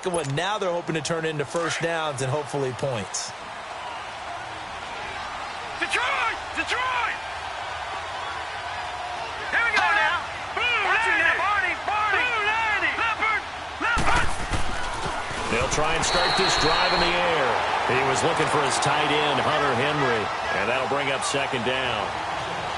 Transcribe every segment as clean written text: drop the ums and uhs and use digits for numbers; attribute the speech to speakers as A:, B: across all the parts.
A: second one. Now they're hoping to turn into first downs and hopefully points.
B: Detroit! Detroit! Here we go now.
C: They'll try and start this drive in the air. He was looking for his tight end, Hunter Henry, and that'll bring up second down.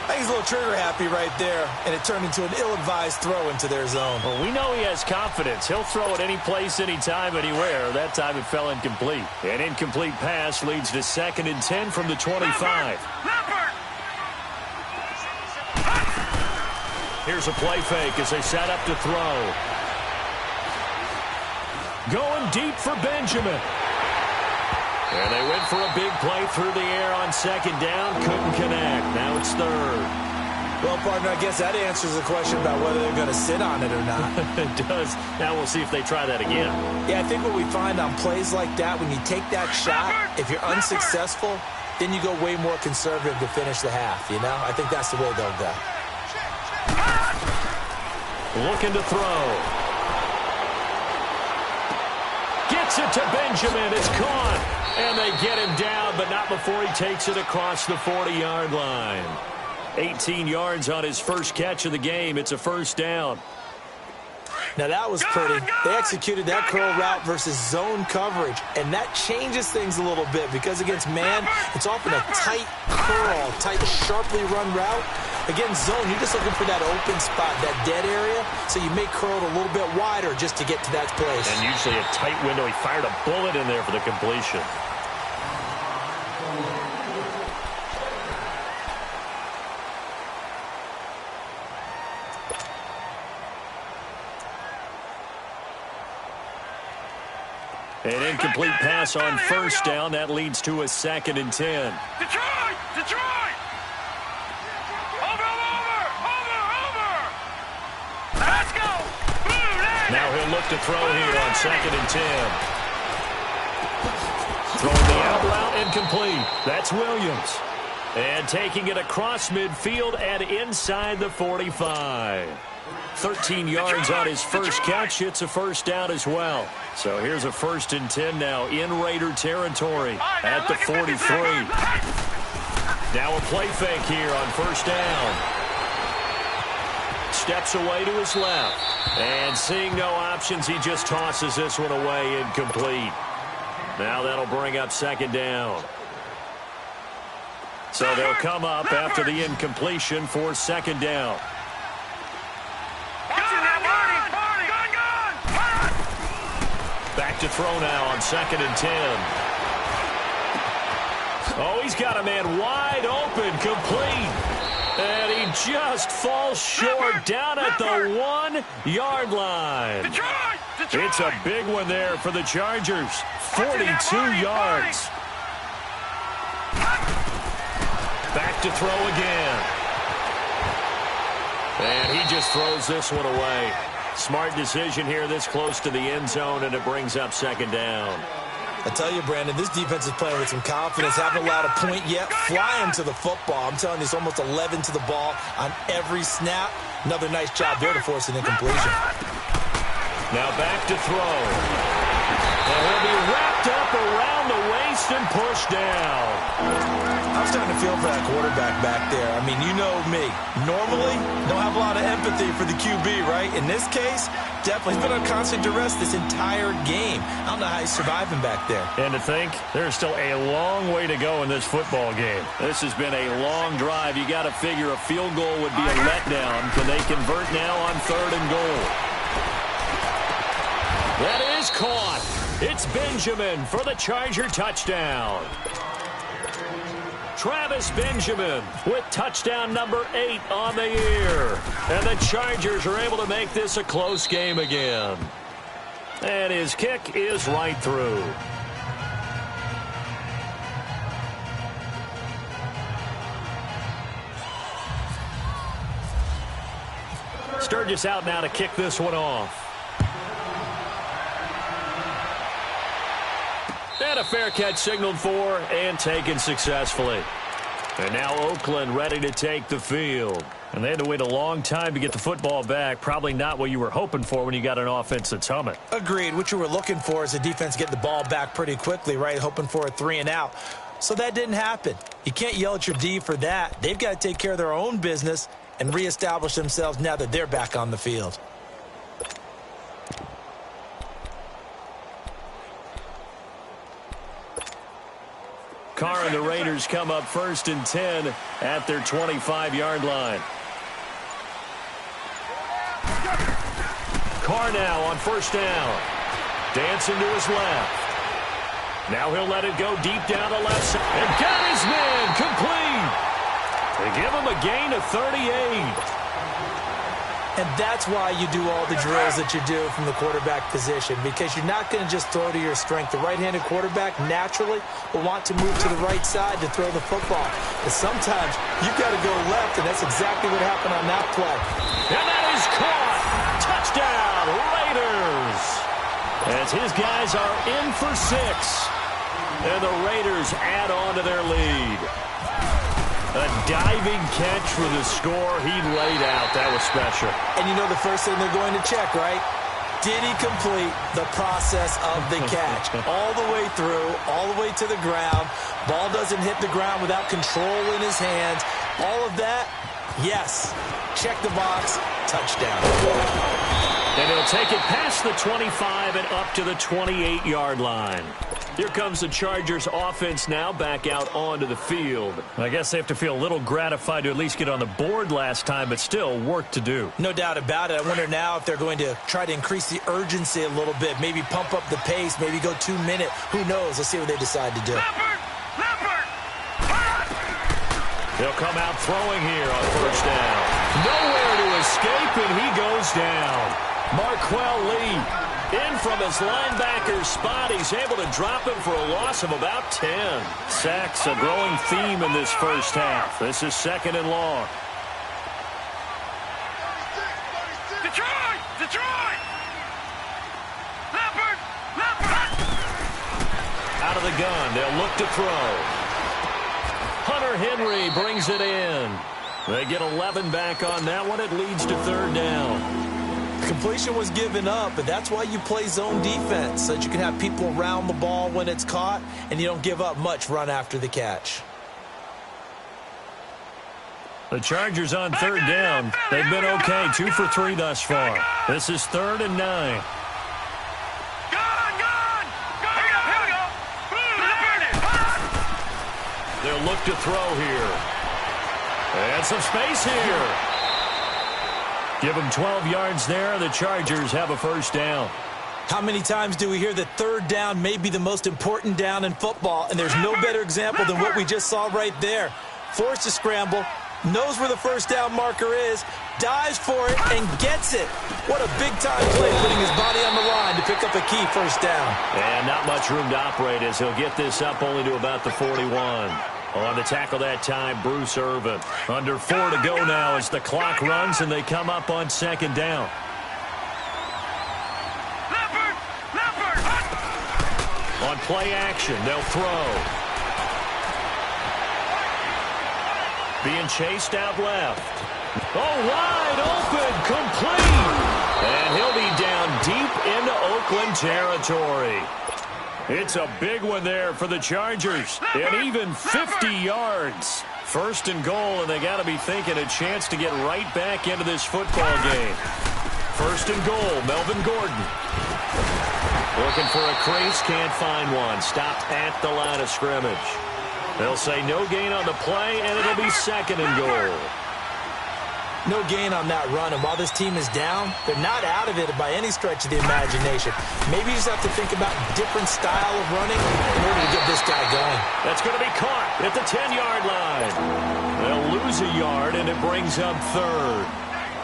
A: I think he's a little trigger happy right there, and it turned into an ill-advised throw into their zone.
C: Well, we know he has confidence. He'll throw it any place, anytime, anywhere. That time it fell incomplete. An incomplete pass leads to 2nd and 10 from the 25. Here's a play fake as they set up to throw. Going deep for Benjamin. And they went for a big play through the air on 2nd down. Couldn't connect. Now it's 3rd.
A: Well, partner, I guess that answers the question about whether they're going to sit on it or not.
C: It does. Now we'll see if they try that again.
A: Yeah, I think what we find on plays like that, when you take that shot, if you're unsuccessful, then you go way more conservative to finish the half, you know? I think that's the way they'll go.
C: Looking to throw. Gets it to Benjamin. It's caught. And they get him down, but not before he takes it across the 40-yard line. 18 yards on his first catch of the game. It's a first down.
A: Now, that was pretty. They executed that curl route versus zone coverage, and that changes things a little bit because against man, it's often a tight curl, tight, sharply run route. Against zone, you're just looking for that open spot, that dead area, so you may curl it a little bit wider just to get to that place.
C: And usually a tight window. He fired a bullet in there for the completion. An incomplete pass on first down. That leads to a 2nd and 10.
B: Detroit! Detroit! Over! Let's go!
C: Now he'll look to throw here on 2nd and 10. Throwing the out route, incomplete. That's Williams. And taking it across midfield and inside the 45. 13 yards on his first catch. It's a first down as well. So here's a 1st and 10 now in Raider territory at the 43. Now a play fake here on first down. Steps away to his left. And seeing no options, he just tosses this one away, incomplete. Now that'll bring up 2nd down. So they'll come up after the incompletion for 2nd down. Back to throw now on 2nd and 10. Oh, he's got a man wide open, complete. And he just falls short down at the 1-yard line. It's a big one there for the Chargers. 42 yards. Back to throw again. And he just throws this one away. Smart decision here this close to the end zone, and it brings up 2nd down.
A: I tell you, Brandon, this defense is playing with some confidence. Haven't allowed a point yet. Flying to the football. I'm telling you, it's almost 11 to the ball on every snap. Another nice job there to force an incompletion.
C: Now back to throw. And he'll be wrapped up around the waist and pushed down.
A: I'm starting to feel for that quarterback back there. I mean, you know me. Normally, don't have a lot of empathy for the QB, right? In this case, definitely. He's been on constant duress this entire game. I don't know how he's surviving back there.
C: And to think, there's still a long way to go in this football game. This has been a long drive. You got to figure a field goal would be a letdown. Can they convert now on 3rd and goal? That is caught. It's Benjamin for the Charger touchdown. Travis Benjamin with touchdown number 8 on the year. And the Chargers are able to make this a close game again. And his kick is right through. Sturgis out now to kick this one off. And a fair catch signaled for and taken successfully. And now Oakland ready to take the field. And they had to wait a long time to get the football back. Probably not what you were hoping for when you got an offense that's humming.
A: Agreed. What you were looking for is the defense getting the ball back pretty quickly, right? Hoping for a 3-and-out. So that didn't happen. You can't yell at your D for that. They've got to take care of their own business and reestablish themselves now that they're back on the field.
C: Carr and the Raiders come up 1st and 10 at their 25-yard line. Carr now on 1st down. Dancing to his left. Now he'll let it go deep down the left side. And got his man complete. They give him a gain of 38.
A: And that's why you do all the drills that you do from the quarterback position, because you're not going to just throw to your strength. The right-handed quarterback naturally will want to move to the right side to throw the football. But sometimes you've got to go left, and that's exactly what happened on that play.
C: And that is caught. Touchdown, Raiders. As his guys are in for 6. And the Raiders add on to their lead. A diving catch for the score. He laid out. That was special.
A: And you know the first thing they're going to check, right? Did he complete the process of the catch? All the way through, all the way to the ground. Ball doesn't hit the ground without control in his hands. All of that, yes. Check the box. Touchdown.
C: And he'll take it past the 25 and up to the 28-yard line. Here comes the Chargers offense now back out onto the field. I guess they have to feel a little gratified to at least get on the board last time, but still work to do.
A: No doubt about it. I wonder now if they're going to try to increase the urgency a little bit, maybe pump up the pace, maybe go 2-minute. Who knows? Let's see what they decide to do.
C: They'll come out throwing here on 1st down. Nowhere to escape, and he goes down. Marquell Lee in from his linebacker spot. He's able to drop him for a loss of about 10. Sacks, a growing theme in this first half. This is 2nd and long.
B: Detroit! Detroit! Leopard!
C: Out of the gun, they'll look to throw. Hunter Henry brings it in. They get 11 back on that one. It leads to 3rd down.
A: Completion was given up, but that's why you play zone defense, so that you can have people around the ball when it's caught, and you don't give up much run after the catch.
C: The Chargers on 3rd down. They've been okay, 2 for 3 thus far. This is 3rd and 9. They'll look to throw here. And some space here. Give them 12 yards there. The Chargers have a 1st down.
A: How many times do we hear that 3rd down may be the most important down in football, and there's no better example than what we just saw right there. Forced to scramble, knows where the 1st down marker is, dives for it, and gets it. What a big-time play, putting his body on the line to pick up a key 1st down.
C: And not much room to operate as he'll get this up only to about the 41. On the tackle that time, Bruce Irvin. Under 4 to go now as the clock runs and they come up on 2nd down. On play action, they'll throw. Being chased out left. Oh, wide open, complete. And he'll be down deep into Oakland territory. It's a big one there for the Chargers. And even 50 yards. 1st and goal, and they got to be thinking a chance to get right back into this football game. 1st and goal, Melvin Gordon. Looking for a crease, can't find one. Stopped at the line of scrimmage. They'll say no gain on the play, and it'll be 2nd and goal.
A: No gain on that run, and while this team is down, they're not out of it by any stretch of the imagination. Maybe you just have to think about a different style of running in order to get this guy going.
C: That's going to be caught at the 10-yard line. They'll lose a yard, and it brings up 3rd.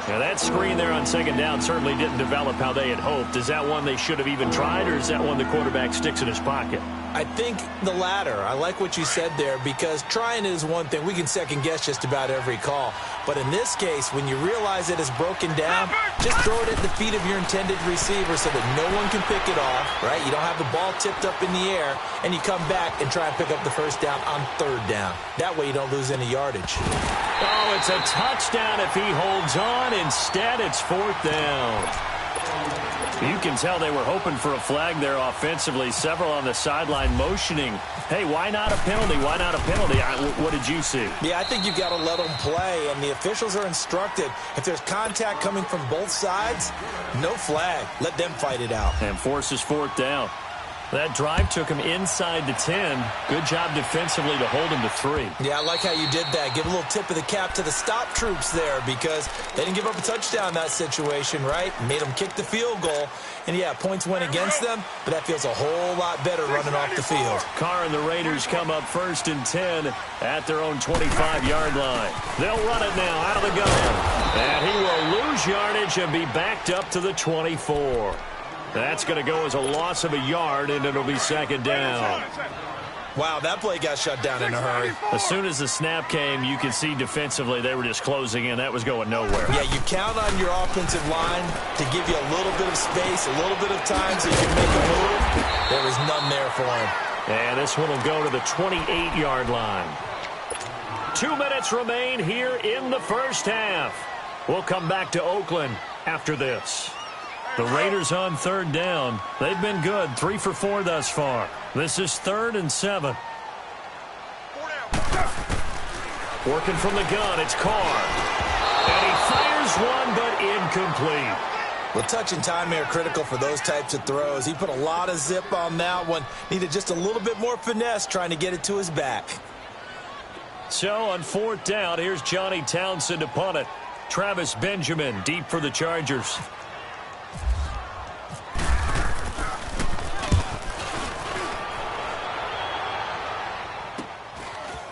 C: Now, that screen there on second down certainly didn't develop how they had hoped. Is that one they should have even tried, or is that one the quarterback sticks in his pocket?
A: I think the latter. I like what you said there, because trying is one thing. We can second-guess just about every call. But in this case, when you realize it is broken down, just throw it at the feet of your intended receiver so that no one can pick it off, right? You don't have the ball tipped up in the air, and you come back and try and pick up the first down on third down. That way you don't lose any yardage.
C: Oh, it's a touchdown if he holds on. Instead, it's fourth down. You can tell they were hoping for a flag there offensively. Several on the sideline motioning, hey, why not a penalty? Why not a penalty? What did you see?
A: Yeah, I think you've got to let them play, and the officials are instructed. If there's contact coming from both sides, no flag. Let them fight it out.
C: And forces fourth down. That drive took him inside the 10. Good job defensively to hold him to 3.
A: Yeah, I like how you did that. Give a little tip of the cap to the stop troops there, because they didn't give up a touchdown in that situation, right? Made them kick the field goal. And, yeah, points went against them, but that feels a whole lot better running off the field.
C: Carr and the Raiders come up 1st and 10 at their own 25-yard line. They'll run it now out of the gun. And he will lose yardage and be backed up to the 24. That's going to go as a loss of a yard, and it'll be second down.
A: Wow, that play got shut down in a hurry.
C: As soon as the snap came, you can see defensively they were just closing in. That was going nowhere.
A: Yeah, you count on your offensive line to give you a little bit of space, a little bit of time so you can make a move. There was none there for him.
C: And this one will go to the 28-yard line. 2 minutes remain here in the first half. We'll come back to Oakland after this. The Raiders on third down. They've been good, 3 for 4 thus far. This is 3rd and 7. Working from the gun, it's Carr. And he fires one, but incomplete.
A: Well, touch and time are critical for those types of throws. He put a lot of zip on that one. Needed just a little bit more finesse trying to get it to his back.
C: So on fourth down, here's Johnny Townsend to punt it. Travis Benjamin deep for the Chargers.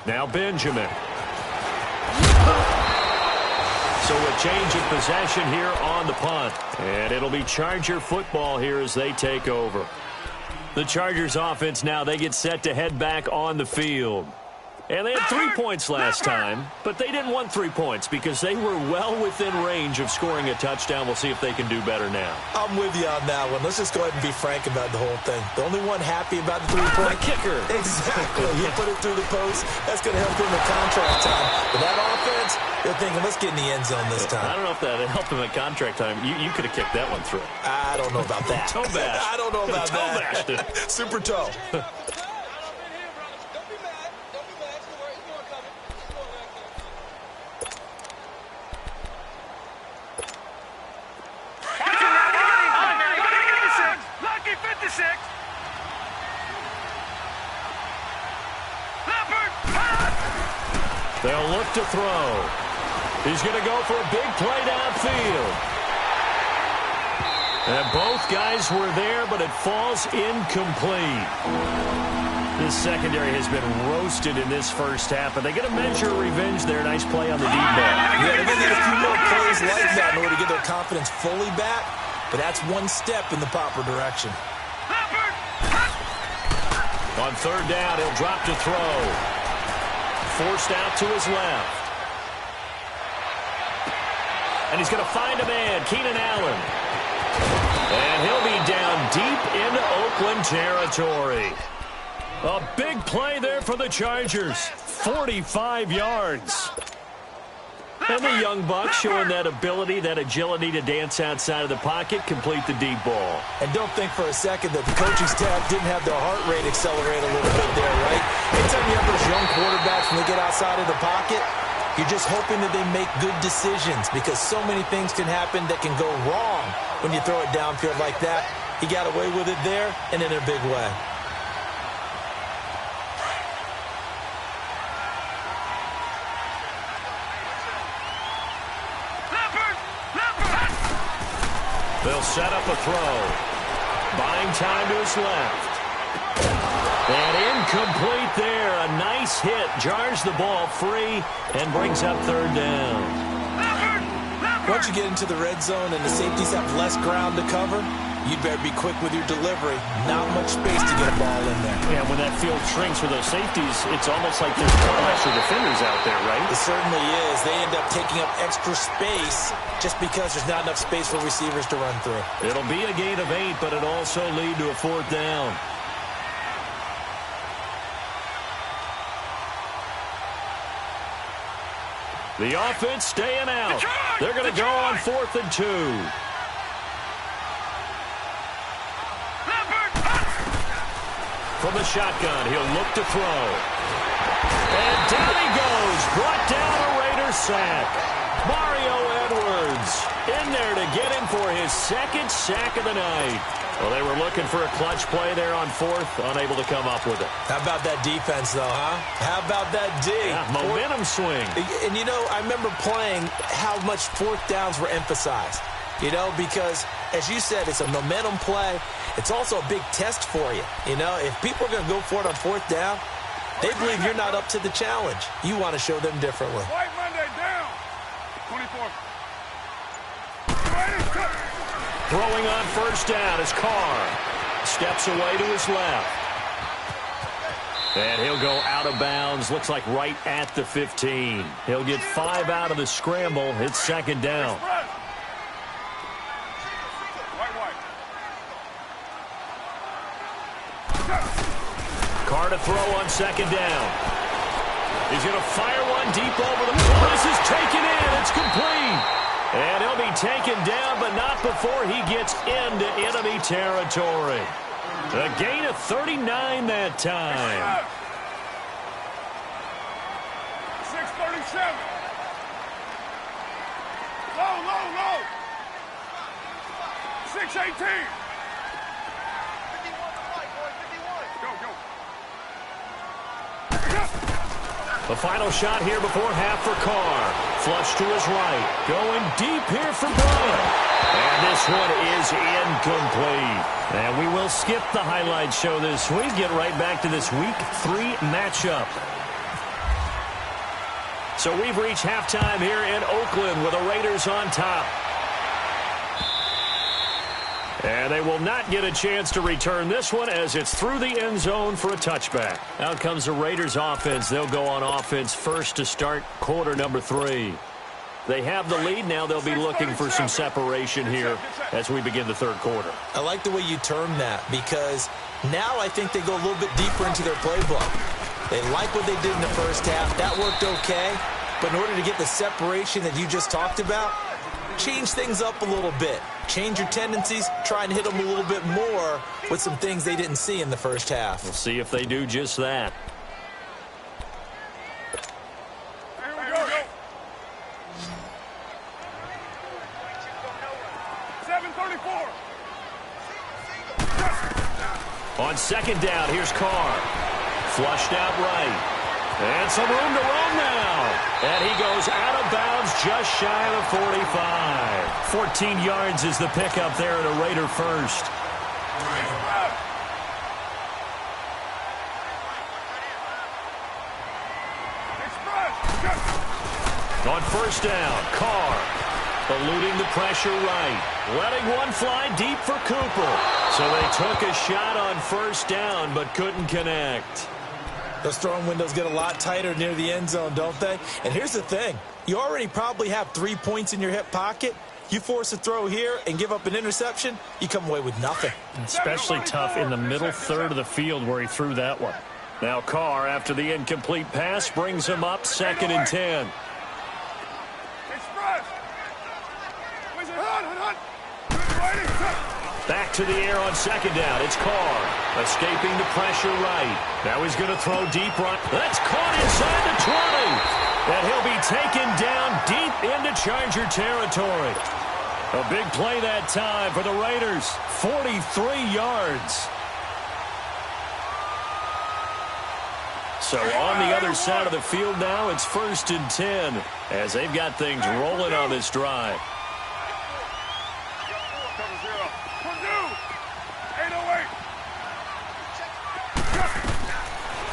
C: Now Benjamin. So a change of possession here on the punt. And it'll be Charger football here as they take over. The Chargers offense now, they get set to head back on the field. And they had 3 points last time, but they didn't want 3 points because they were well within range of scoring a touchdown. We'll see if they can do better now.
A: I'm with you on that one. Let's just go ahead and be frank about the whole thing. The only one happy about the three-point
C: kicker.
A: Exactly. You put it through the post. That's going to help him in contract time. But that offense, they're thinking, let's get in the end zone this time.
C: I don't know if that helped him at contract time. You could have kicked that one through.
A: I don't know about that.
C: Toe bash.
A: I don't know about
C: toe bashed it.
A: Super toe.
C: They'll look to throw. He's going to go for a big play downfield. And both guys were there, but it falls incomplete. This secondary has been roasted in this first half, but they get a measure of revenge there. Nice play on the deep ball.
A: Yeah, they're going to need a few more plays like that in order to get their confidence fully back, but that's one step in the proper direction.
C: On third down, he'll drop to throw. Forced out to his left. And he's going to find a man, Keenan Allen. And he'll be down deep into Oakland territory. A big play there for the Chargers. 45 yards. And the young buck showing that ability, that agility to dance outside of the pocket, complete the deep ball.
A: And don't think for a second that the coaching staff didn't have their heart rate accelerate a little bit there, right? Anytime you have those young quarterbacks when they get outside of the pocket, you're just hoping that they make good decisions because so many things can happen that can go wrong when you throw it downfield like that. He got away with it there and in a big way.
C: They'll set up a throw. Buying time to his left. And incomplete there. A nice hit. Jars the ball free and brings up third down.
A: Once you get into the red zone and the safeties have less ground to cover, you'd better be quick with your delivery. Not much space to get a ball in there.
C: Yeah, when that field shrinks for those safeties, it's almost like there's 12 extra defenders out there, right?
A: It certainly is. They end up taking up extra space just because there's not enough space for receivers to run through.
C: It'll be a gain of 8, but it'll also lead to a 4th down. The offense staying out. They're going to go on 4th and 2. From the shotgun, he'll look to throw. And down he goes. Brought down a Raider sack. Mario Edwards in there to get him for his 2nd sack of the night. Well, they were looking for a clutch play there on 4th, unable to come up with it.
A: How about that defense, though, huh? How about that D?
C: Yeah, momentum swing.
A: And, you know, I remember playing how much 4th downs were emphasized. You know, because, as you said, it's a momentum play. It's also a big test for you. You know, if people are going to go for it on 4th down, they believe you're not up to the challenge. You want to show them differently.
B: White Monday down. 24.
C: Throwing on 1st down is Carr. Steps away to his left. And he'll go out of bounds. Looks like right at the 15. He'll get 5 out of the scramble. It's 2nd down. Carr to throw on 2nd down. He's going to fire one deep over the middle. This is taken in. It's complete. And he'll be taken down, but not before he gets into enemy territory. A gain of 39 that time.
B: 637. Low, low, low. 618. 51. Go, go.
C: The final shot here before half for Carr. Flush to his right. Going deep here for Bryant. And this one is incomplete. And we will skip the highlight show this week. Get right back to this Week 3 matchup. So we've reached halftime here in Oakland with the Raiders on top. And they will not get a chance to return this one as it's through the end zone for a touchback. Out comes the Raiders offense. They'll go on offense first to start quarter number 3. They have the lead. Now they'll be looking for some separation here as we begin the 3rd quarter.
A: I like the way you term that because now I think they go a little bit deeper into their playbook. They like what they did in the 1st half. That worked okay. But in order to get the separation that you just talked about, change things up a little bit. Change your tendencies. Try and hit them a little bit more with some things they didn't see in the 1st half.
C: We'll see if they do just that.
B: Here we go. 734.
C: On 2nd down, here's Carr. Flushed out right. And some room to roam now. And he goes out of bounds just shy of 45. 14 yards is the pickup there at a Raider first. On 1st down, Carr eluding the pressure right. Letting one fly deep for Cooper. So they took a shot on 1st down but couldn't connect.
A: Those throwing windows get a lot tighter near the end zone, don't they? And here's the thing. You already probably have 3 points in your hip pocket. You force a throw here and give up an interception, you come away with nothing.
C: Especially tough in the middle 3rd of the field where he threw that one. Now Carr, after the incomplete pass, brings him up 2nd and 10. Back to the air on 2nd down. It's Carr. Escaping the pressure right. Now he's going to throw deep right. That's caught inside the 20. And he'll be taken down deep into Charger territory. A big play that time for the Raiders. 43 yards. So on the other side of the field now, it's 1st and 10 as they've got things rolling on this drive.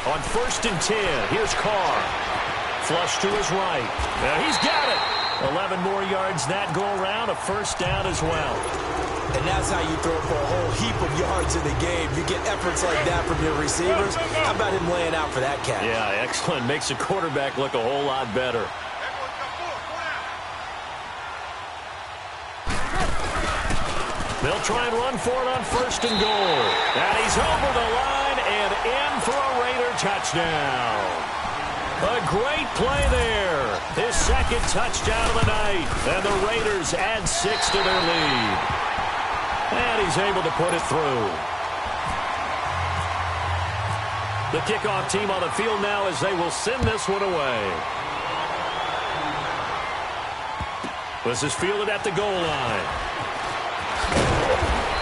C: On 1st and 10, here's Carr. Flush to his right. Now he's got it. 11 more yards that go around, a first down as well.
A: And that's how you throw for a whole heap of yards in the game. You get efforts like that from your receivers. How about him laying out for that catch?
C: Yeah, excellent. Makes the quarterback look a whole lot better. They'll try and run for it on first and goal. And he's over the line and in for a Raider touchdown. A great play there. His second touchdown of the night. And the Raiders add 6 to their lead. And he's able to put it through. The kickoff team on the field now as they will send this one away. This is fielded at the goal line.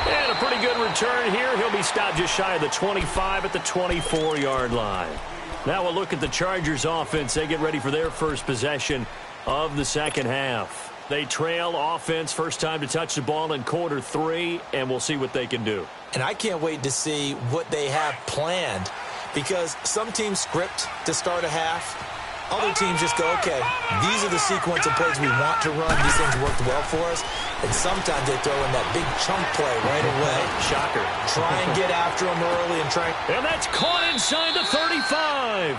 C: And a pretty good return here. He'll be stopped just shy of the 25 at the 24-yard line. Now we'll look at the Chargers offense. They get ready for their first possession of the second half. They trail offense, first time to touch the ball in quarter 3, and we'll see what they can do.
A: And I can't wait to see what they have planned, because some teams script to start a half. Other teams just go, okay, these are the sequence of plays we want to run. These things worked well for us. And sometimes they throw in that big chunk play right away.
C: Shocker.
A: Try and get after them early and try.
C: And that's caught inside the 35.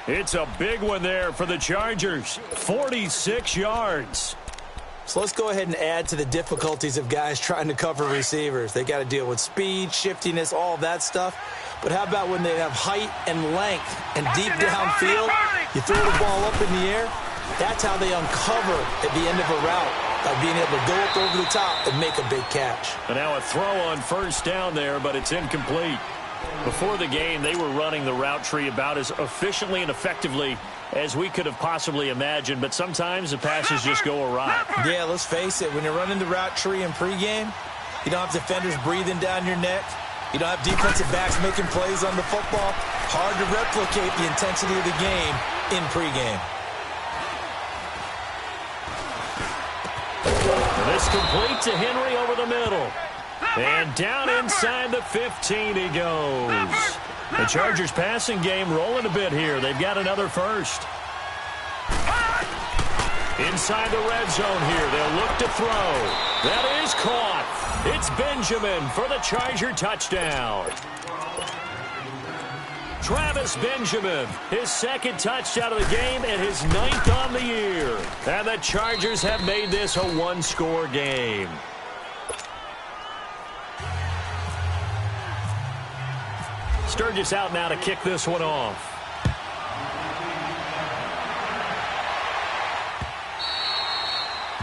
C: It's a big one there for the Chargers. 46 yards.
A: So let's go ahead and add to the difficulties of guys trying to cover receivers. They got to deal with speed, shiftiness, all that stuff. But how about when they have height and length and deep downfield? You throw the ball up in the air. That's how they uncover at the end of a route, by being able to go up over the top and make a big catch.
C: And now a throw on first down there, but it's incomplete. Before the game, they were running the route tree about as efficiently and effectively as we could have possibly imagined, but sometimes the passes just go awry.
A: Yeah, let's face it, when you're running the route tree in pregame, you don't have defenders breathing down your neck. You don't have defensive backs making plays on the football. Hard to replicate the intensity of the game in pregame.
C: This complete to Henry over the middle. And down inside the 15 he goes. The Chargers passing game rolling a bit here. They've got another first. Inside the red zone here. They'll look to throw. That is caught. It's Benjamin for the Charger touchdown. Travis Benjamin, his second touchdown of the game and his 9th on the year. And the Chargers have made this a one-score game. Sturgis out now to kick this one off.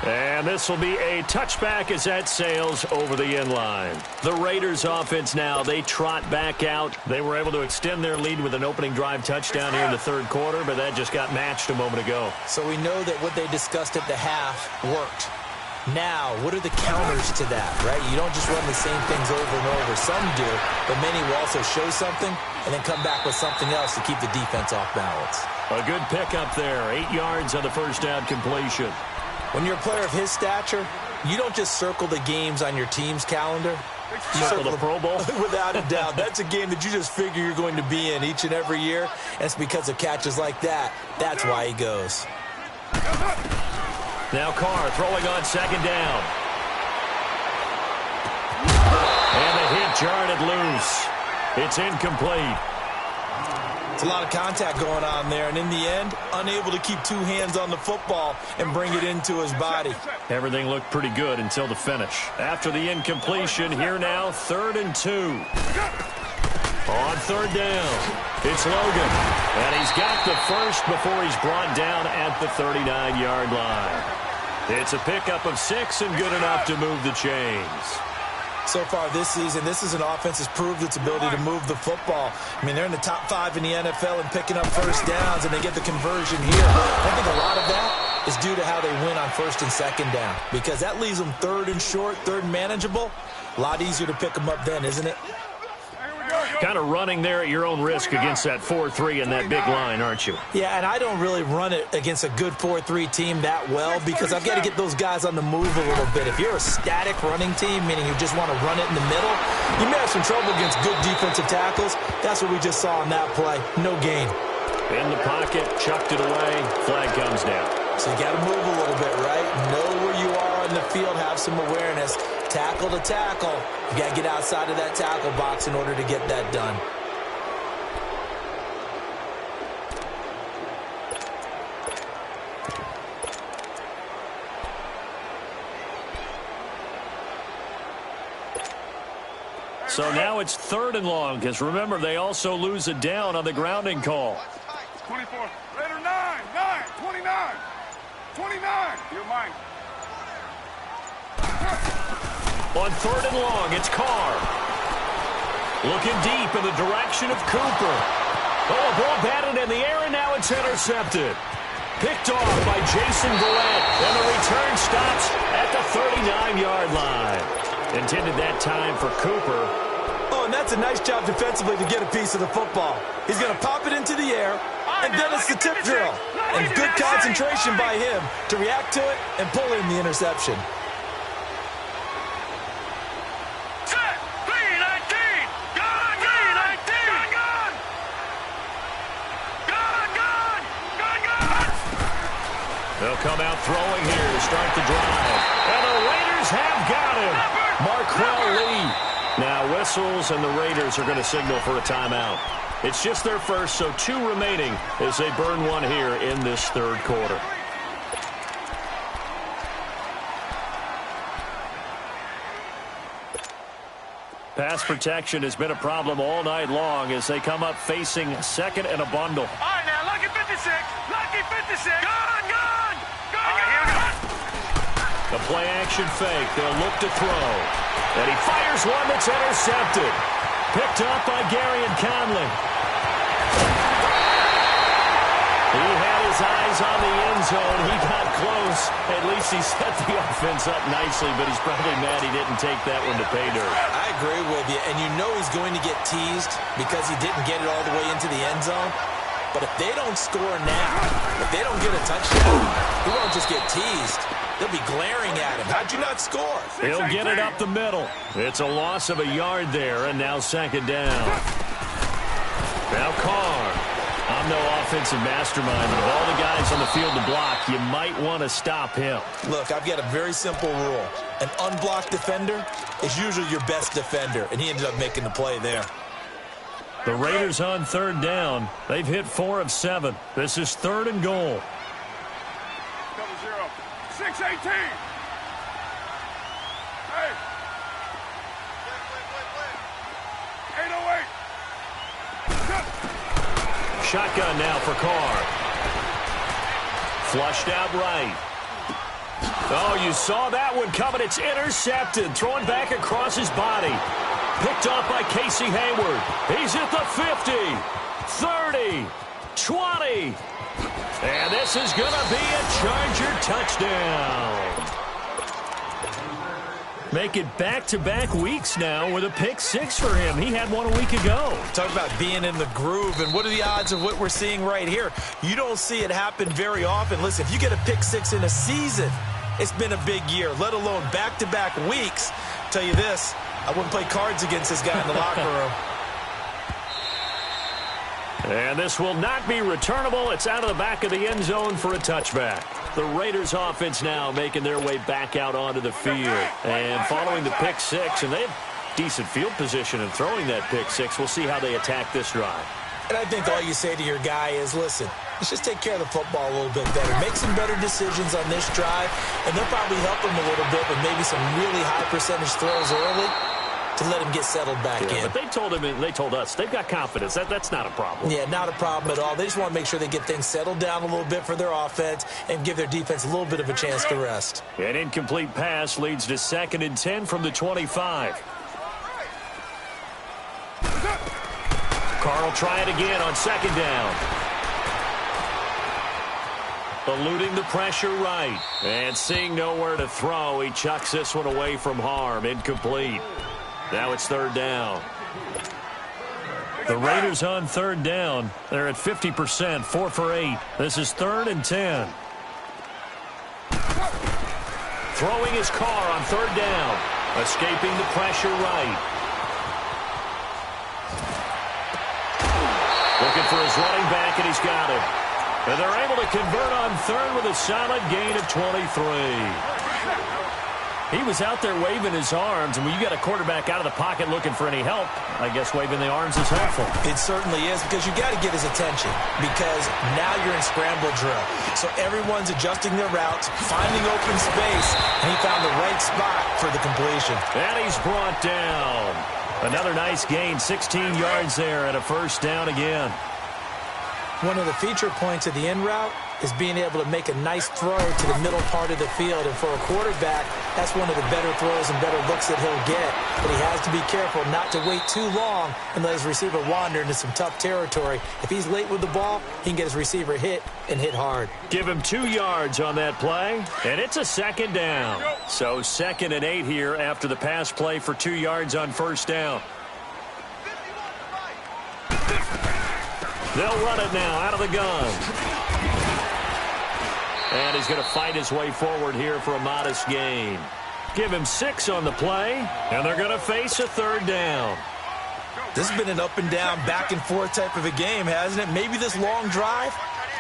C: And this will be a touchback as that sails over the end line. The Raiders offense now, they trot back out. They were able to extend their lead with an opening drive touchdown here in the third quarter, but that just got matched a moment ago.
A: So we know that what they discussed at the half worked. Now, what are the counters to that, right? You don't just run the same things over and over. Some do, but many will also show something and then come back with something else to keep the defense off balance.
C: A good pickup there, 8 yards on the first down completion.
A: When you're a player of his stature, you don't just circle the games on your team's calendar. You
C: circle the Pro Bowl?
A: Without a doubt. That's a game that you just figure you're going to be in each and every year. And it's because of catches like that. That's why he goes.
C: Now Carr throwing on second down. And the hit jarred it loose. It's incomplete.
A: It's a lot of contact going on there, and in the end, unable to keep two hands on the football and bring it into his body.
C: Everything looked pretty good until the finish. After the incompletion, here now, 3rd and 2. On third down, it's Logan. And he's got the first before he's brought down at the 39-yard line. It's a pickup of 6 and good enough to move the chains.
A: So far this season, this is an offense that's proved its ability to move the football. I mean, they're in the top 5 in the NFL in picking up first downs, and they get the conversion here. I think a lot of that is due to how they win on first and second down, because that leaves them 3rd and short, 3rd and manageable. A lot easier to pick them up then, isn't it?
C: Kind of running there at your own risk against that 4-3 and that big line, aren't you?
A: Yeah, and I don't really run it against a good 4-3 team that well, because I've got to get those guys on the move a little bit. If you're a static running team, meaning you just want to run it in the middle, you may have some trouble against good defensive tackles. That's what we just saw on that play. No gain.
C: In the pocket, chucked it away, flag comes down.
A: So you got to move a little bit, right? Know where you are on the field, have some awareness. Tackle to tackle. You got to get outside of that tackle box in order to get that done.
C: So now it's 3rd and long, because remember, they also lose a down on the grounding call.
B: 24. Raider 9, 29. 29. You're mine.
C: On 3rd and long, it's Carr. Looking deep in the direction of Cooper. Oh, a ball batted in the air, and now it's intercepted. Picked off by Jason Verrett, and the return stops at the 39-yard line. Intended that time for Cooper.
A: Oh, and that's a nice job defensively to get a piece of the football. He's going to pop it into the air, and then it's the tip drill. And good concentration by him to react to it and pull in the interception.
C: They'll come out throwing here to start the drive. And the Raiders have got him. Marquell Lee. Now whistles, and the Raiders are going to signal for a timeout. It's just their first, so 2 remaining as they burn one here in this 3rd quarter. Pass protection has been a problem all night long as they come up facing 2nd and a bundle.
B: All right, now, lucky 56. Lucky 56. Gone, gone. Gone, here we go.
C: The play-action fake. They'll look to throw. And he fires one that's intercepted. Picked up by Garyon Conley. He had his eyes on the end zone. He got close. At least he set the offense up nicely, but he's probably mad he didn't take that one to pay dirt.
A: I agree with you, and you know he's going to get teased because he didn't get it all the way into the end zone. But if they don't score now, if they don't get a touchdown, he won't just get teased. They'll be glaring at him. How'd you not score?
C: He'll get it up the middle. It's a loss of a yard there, and now 2nd down. Now Carr. I'm no offensive mastermind, but of all the guys on the field to block, you might want to stop him.
A: Look, I've got a very simple rule. An unblocked defender is usually your best defender, and he ended up making the play there.
C: The Raiders on 3rd down. They've hit 4 of 7. This is 3rd and goal.
B: 6-18. Hey. 808.
C: Shotgun now for Carr. Flushed out right. Oh, you saw that one coming. It's intercepted. Thrown back across his body. Picked off by Casey Hayward. He's at the 50, 30, 20. And this is going to be a Charger touchdown. Make it back-to-back weeks now with a pick-6 for him. He had one a week ago.
A: Talk about being in the groove, and what are the odds of what we're seeing right here? You don't see it happen very often. Listen, if you get a pick-6 in a season, it's been a big year, let alone back-to-back weeks. I'll tell you this, I wouldn't play cards against this guy in the locker room.
C: And this will not be returnable. It's out of the back of the end zone for a touchback. The Raiders offense now making their way back out onto the field. And following the pick-6, and they have decent field position in throwing that pick-6. We'll see how they attack this drive.
A: And I think all you say to your guy is, listen, let's just take care of the football a little bit better. Make some better decisions on this drive, and they'll probably help him a little bit with maybe some really high percentage throws early to let him get settled back in.
C: But they told him, and they told us, they've got confidence. That's not a problem.
A: Yeah, not a problem at all. They just want to make sure they get things settled down a little bit for their offense and give their defense a little bit of a chance to rest.
C: An incomplete pass leads to 2nd and 10 from the 25. Carr will try it again on 2nd down. Eluding the pressure right. And seeing nowhere to throw, he chucks this one away from harm. Incomplete. Now it's 3rd down. The Raiders on 3rd down. They're at 50%, 4 for 8. This is 3rd and 10. Throwing his Carr on 3rd down. Escaping the pressure right. Looking for his running back, and he's got him. And they're able to convert on third with a solid gain of 23. He was out there waving his arms, and when you got a quarterback out of the pocket looking for any help, I guess waving the arms is helpful.
A: It certainly is, because you got to get his attention, because now you're in scramble drill. So everyone's adjusting their routes, finding open space, and he found the right spot for the completion.
C: And he's brought down. Another nice gain, 16 yards there, and a first down again.
A: One of the feature points of the in route is being able to make a nice throw to the middle part of the field. And for a quarterback, that's one of the better throws and better looks that he'll get. But he has to be careful not to wait too long and let his receiver wander into some tough territory. If he's late with the ball, he can get his receiver hit and hit hard.
C: Give him 2 yards on that play, and it's a second down. So 2nd and 8 here after the pass play for 2 yards on first down. They'll run it now out of the gun. And he's going to fight his way forward here for a modest gain. Give him 6 on the play, and they're going to face a third down.
A: This has been an up and down, back and forth type of a game, hasn't it? Maybe this long drive,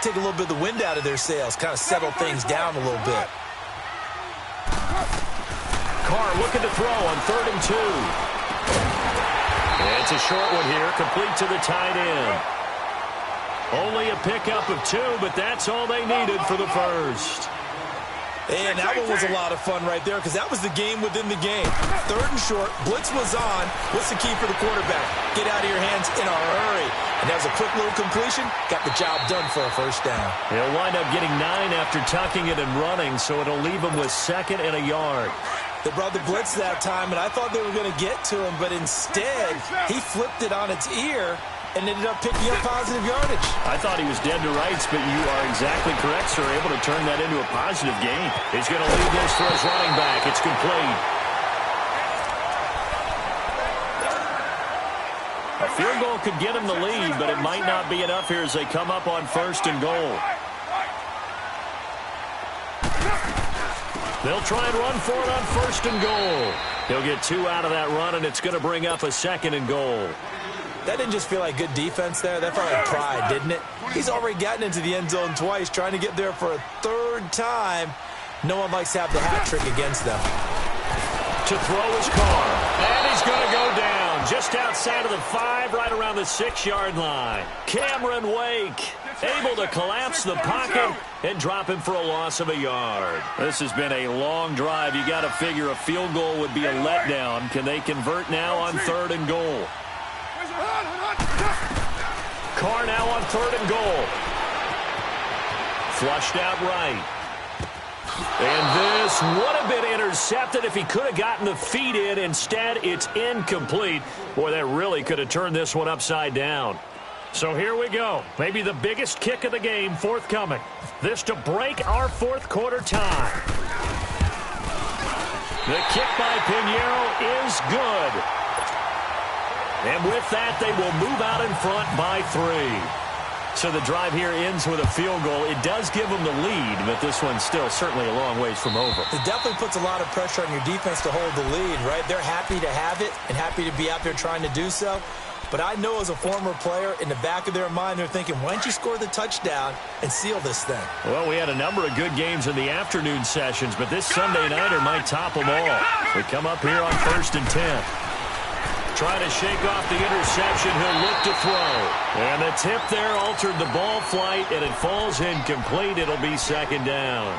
A: take a little bit of the wind out of their sails, kind of settle things down a little bit.
C: Carr looking to throw on 3rd and 2. It's a short one here, complete to the tight end. Only a pickup of 2, but that's all they needed for the first.
A: And that one was a lot of fun right there, because that was the game within the game. 3rd and short, blitz was on. What's the key for the quarterback? Get out of your hands in a hurry. And that was a quick little completion. Got the job done for a first down.
C: He'll wind up getting 9 after tucking it and running, so it'll leave him with 2nd and a yard.
A: They brought the blitz that time, and I thought they were going to get to him, but instead, he flipped it on its ear and ended up picking up positive yardage.
C: I thought he was dead to rights, but you are exactly correct, sir. Able to turn that into a positive gain. He's going to leave this for his running back. It's complete. A field goal could get him the lead, but it might not be enough here as they come up on 1st and goal. They'll try and run for it on 1st and goal. He'll get 2 out of that run, and it's going to bring up a 2nd and goal.
A: That didn't just feel like good defense there. That felt like pride, didn't it? He's already gotten into the end zone twice, trying to get there for a 3rd time. No one likes to have the hat trick against them.
C: To throw his Carr. And he's going to go down just outside of the 5, right around the 6-yard line. Cameron Wake able to collapse the pocket and drop him for a loss of a yard. This has been a long drive. You got to figure a field goal would be a letdown. Can they convert now on 3rd and goal? Carr now on 3rd and goal. Flushed out right. And this would have been intercepted if he could have gotten the feet in. Instead, it's incomplete. Boy, that really could have turned this one upside down. So here we go. Maybe the biggest kick of the game forthcoming. This to break our 4th quarter tie. The kick by Pinheiro is good. And with that, they will move out in front by 3. So the drive here ends with a field goal. It does give them the lead, but this one's still certainly a long ways from over.
A: It definitely puts a lot of pressure on your defense to hold the lead, right? They're happy to have it and happy to be out there trying to do so. But I know as a former player, in the back of their mind, they're thinking, why don't you score the touchdown and seal this thing?
C: Well, we had a number of good games in the afternoon sessions, but this Sunday nighter might top them all. We come up here on 1st and 10. Trying to shake off the interception. He'll look to throw. And the tip there altered the ball flight, and it falls incomplete. It'll be 2nd down.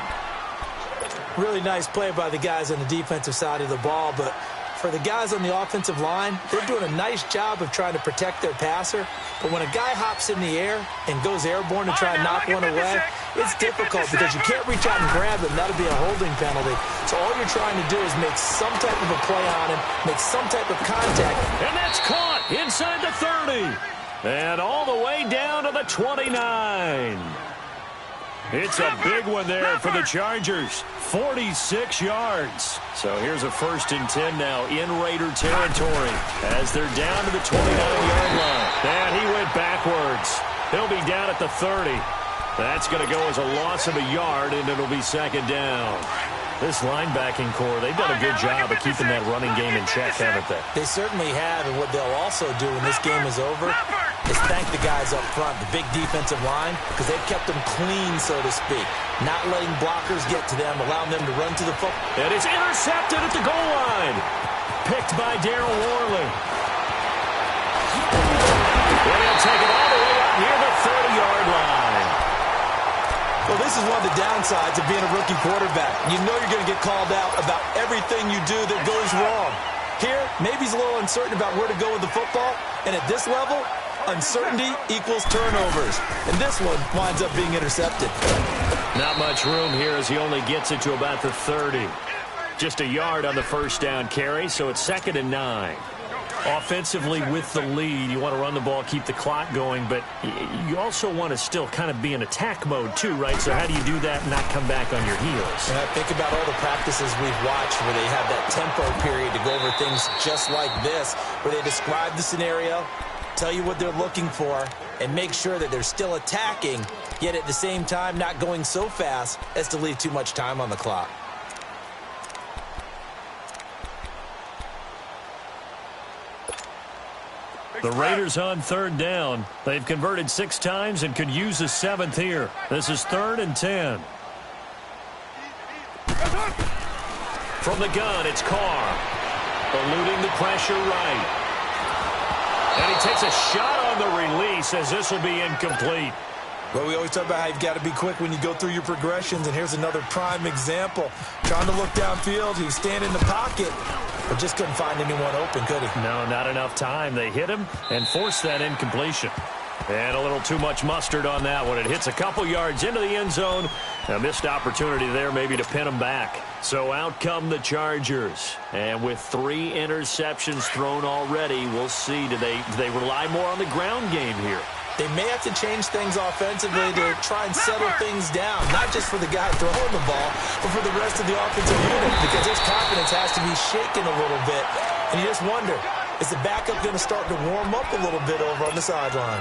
A: Really nice play by the guys on the defensive side of the ball, but for the guys on the offensive line, they're doing a nice job of trying to protect their passer. But when a guy hops in the air and goes airborne to try and knock one away, it's difficult because you can't reach out and grab him. That'll be a holding penalty. So all you're trying to do is make some type of a play on him, make some type of contact.
C: And that's caught inside the 30. And all the way down to the 29. It's a big one there for the Chargers. 46 yards. So here's a 1st and 10 now in Raider territory as they're down to the 29-yard line. And he went backwards. He'll be down at the 30. That's going to go as a loss of a yard, and it'll be 2nd down. This linebacking core, they've done a good job of keeping that running game in check, haven't they?
A: They certainly have, and what they'll also do when this game is over is thank the guys up front, the big defensive line, because they've kept them clean, so to speak. Not letting blockers get to them, allowing them to run to the football.
C: And it's intercepted at the goal line. Picked by Darryl Worley. They're going to take it all the way up near the 30-yard line.
A: Well, this is one of the downsides of being a rookie quarterback. You know you're going to get called out about everything you do that goes wrong. Here, maybe he's a little uncertain about where to go with the football, and at this level, uncertainty equals turnovers. And this one winds up being intercepted.
C: Not much room here as he only gets it to about the 30. Just a yard on the first down carry, so it's 2nd and 9. Offensively with the lead, you want to run the ball, keep the clock going, but you also want to still kind of be in attack mode too, right? So how do you do that and not come back on your heels?
A: And I think about all the practices we've watched where they have that tempo period to go over things just like this, where they describe the scenario, tell you what they're looking for, and make sure that they're still attacking, yet at the same time not going so fast as to leave too much time on the clock.
C: The Raiders on 3rd down. They've converted 6 times and could use a 7th here. This is 3rd and 10. From the gun, it's Carr. Eluding the pressure right. And he takes a shot on the release as this will be incomplete.
A: Well, we always talk about how you've got to be quick when you go through your progressions, and here's another prime example. Trying to look downfield, he was standing in the pocket, but just couldn't find anyone open, could he?
C: No, not enough time. They hit him and forced that incompletion. And a little too much mustard on that one. It hits a couple yards into the end zone. A missed opportunity there maybe to pin him back. So out come the Chargers. And with 3 interceptions thrown already, we'll see. Do they rely more on the ground game here?
A: They may have to change things offensively to try and settle things down, not just for the guy throwing the ball, but for the rest of the offensive unit, because his confidence has to be shaken a little bit. And you just wonder, is the backup going to start to warm up a little bit over on the sideline?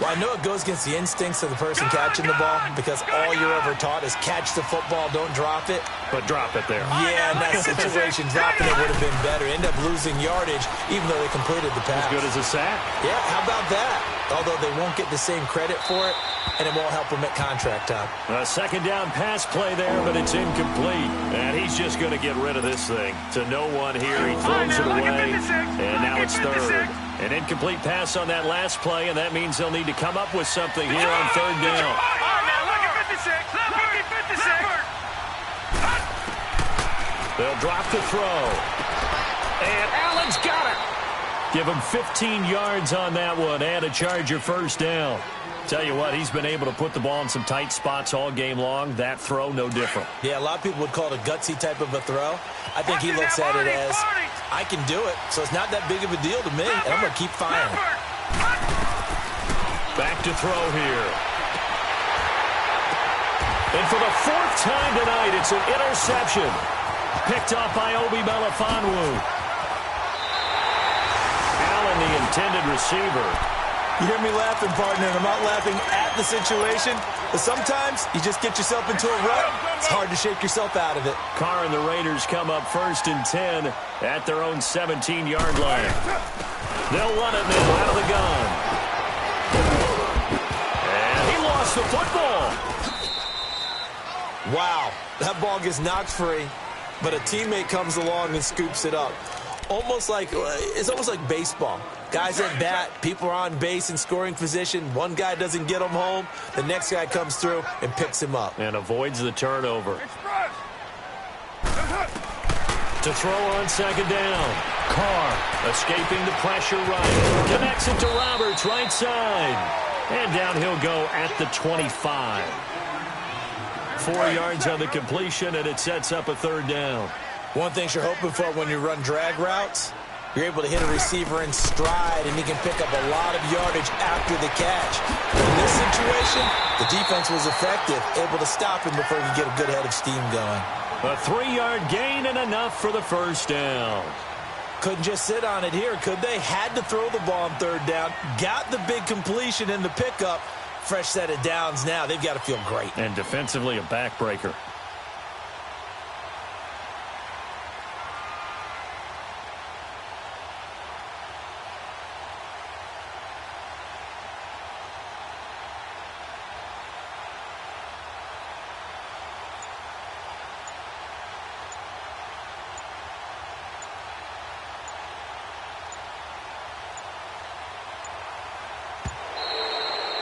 A: Well, I know it goes against the instincts of the person catching the ball, because all you're ever taught is catch the football, don't drop it.
C: But drop it there.
A: Yeah, in that situation, dropping it would have been better. End up losing yardage, even though they completed the pass.
C: As good as a sack.
A: Yeah, how about that? Although they won't get the same credit for it, and it won't help them at contract time.
C: A 2nd down pass play there, but it's incomplete. And he's just going to get rid of this thing. To no one here, he throws it away, and now it's 3rd. An incomplete pass on that last play, and that means they'll need to come up with something here on 3rd down. They'll drop the throw. And Allen's got it. Give him 15 yards on that one and a Charger first down. Tell you what, he's been able to put the ball in some tight spots all game long. That throw, no different.
A: Yeah, a lot of people would call it a gutsy type of a throw. I think he looks at it as, I can do it, so it's not that big of a deal to me, and I'm going to keep firing.
C: Back to throw here. And for the 4th time tonight, it's an interception. Picked off by Obi Melifonwu. Allen, the intended receiver.
A: You hear me laughing, partner, and I'm not laughing at the situation, but sometimes you just get yourself into a rut. It's hard to shake yourself out of it.
C: Carr and the Raiders come up 1st and 10 at their own 17-yard line. They'll run it now out of the gun. And he lost the football.
A: Wow, that ball gets knocked free, but a teammate comes along and scoops it up. It's almost like baseball. Guys at bat, people are on base in scoring position. One guy doesn't get him home. The next guy comes through and picks him up.
C: And avoids the turnover. To throw on 2nd down. Carr escaping the pressure right. Connects it to Roberts, right side. And down he'll go at the 25. 4 yards on the completion, and it sets up a 3rd down.
A: One thing you're hoping for when you run drag routes, you're able to hit a receiver in stride, and he can pick up a lot of yardage after the catch. In this situation, the defense was effective, able to stop him before he could get a good head of steam going.
C: A 3-yard gain and enough for the first down.
A: Couldn't just sit on it here, could they? Had to throw the ball on 3rd down, got the big completion in the pickup. Fresh set of downs now. They've got to feel great.
C: And defensively, a backbreaker.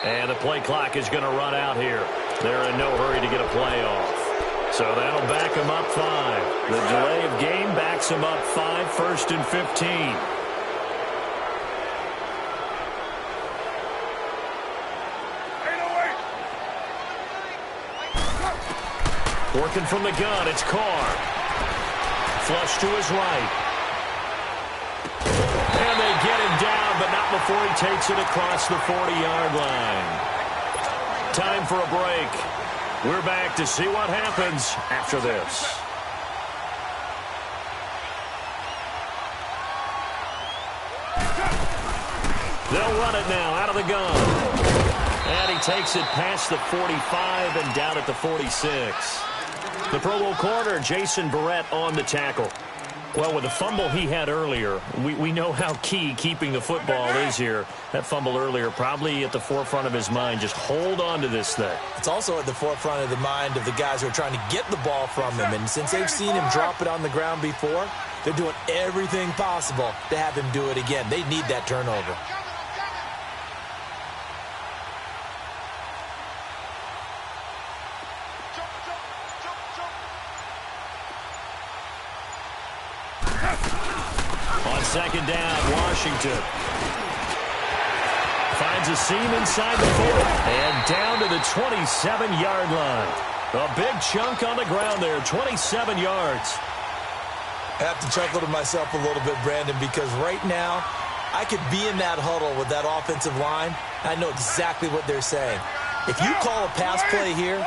C: And the play clock is going to run out here. They're in no hurry to get a play off. So that'll back them up 5. The delay of game backs them up 5, 1st and 15. Working from the gun, it's Carr. Flush to his right. And they get him down, but not before he takes it across the 40-yard line. Time for a break. We're back to see what happens after this. They'll run it now out of the gun. And he takes it past the 45 and down at the 46. The Pro Bowl corner, Jason Barrett, on the tackle. Well, with the fumble he had earlier, we know how key keeping the football is here. That fumble earlier probably at the forefront of his mind. Just hold on to this thing.
A: It's also at the forefront of the mind of the guys who are trying to get the ball from him. And since they've seen him drop it on the ground before, they're doing everything possible to have him do it again. They need that turnover.
C: Second down, Washington. Finds a seam inside the 40. And down to the 27-yard line. A big chunk on the ground there, 27 yards.
A: I have to chuckle to myself a little bit, Brandon, because right now I could be in that huddle with that offensive line. I know exactly what they're saying. If you call a pass play here,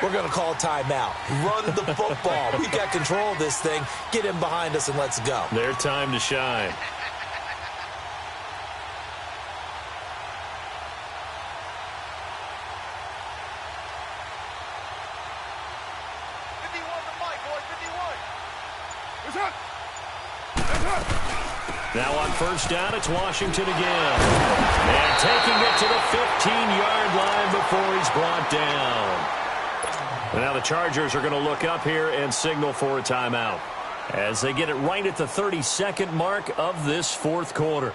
A: we're going to call a timeout. Run the football. We've got control of this thing. Get him behind us and let's go.
C: Their time to shine. Now on first down, it's Washington again. And taking it to the 15-yard line before he's brought down. And now the Chargers are going to look up here and signal for a timeout as they get it right at the 32nd mark of this fourth quarter.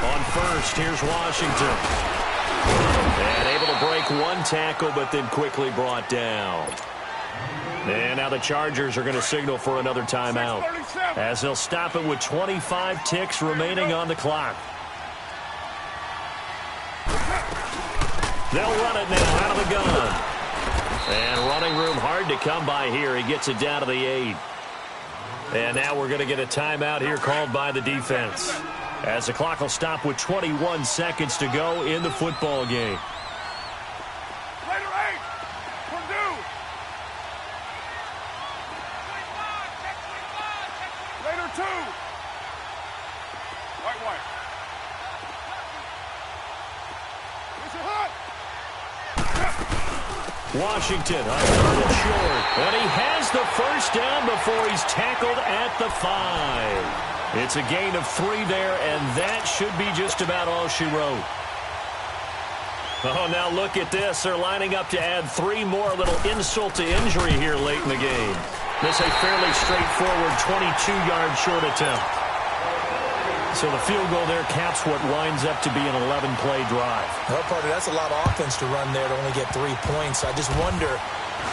C: On first, here's Washington. And able to break one tackle, but then quickly brought down. And now the Chargers are going to signal for another timeout as they'll stop it with 25 ticks remaining on the clock. They'll run it now out of the gun. And running room hard to come by here. He gets it down to the 8. And now we're going to get a timeout here called by the defense, as the clock will stop with 21 seconds to go in the football game.
B: Later 8, Purdue. Later 2. White.
C: Washington on third and short. And he has the first down before he's tackled at the 5. It's a gain of 3 there, and that should be just about all she wrote. Oh, now look at this. They're lining up to add 3 more, little insult to injury here late in the game. This a fairly straightforward 22-yard short attempt. So the field goal there caps what winds up to be an 11-play drive.
A: Well, partner, that's a lot of offense to run there to only get 3 points. I just wonder,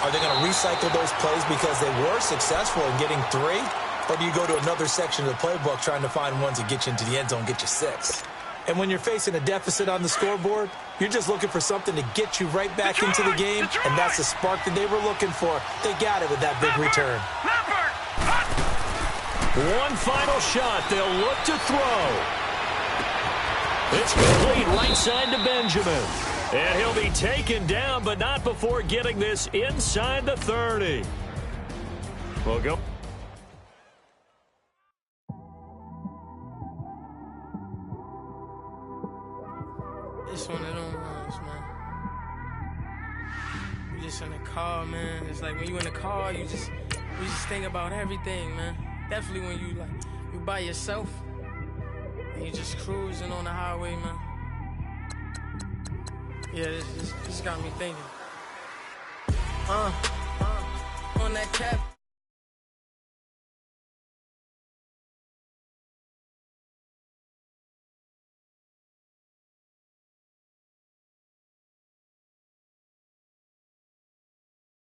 A: are they going to recycle those plays because they were successful in getting 3? Or do you go to another section of the playbook trying to find ones that get you into the end zone, get you 6? And when you're facing a deficit on the scoreboard, you're just looking for something to get you right back into the game, and that's the spark that they were looking for. They got it with that big return.
C: One final shot. They'll look to throw. It's complete right side to Benjamin. And he'll be taken down, but not before getting this inside the 30. We'll go.
D: It's one of them ones, man. You just in the car, man. It's like when you in the car, you just think about everything, man. Definitely when you by yourself and you just cruising on the highway, man. Yeah, this got me thinking. On that cap.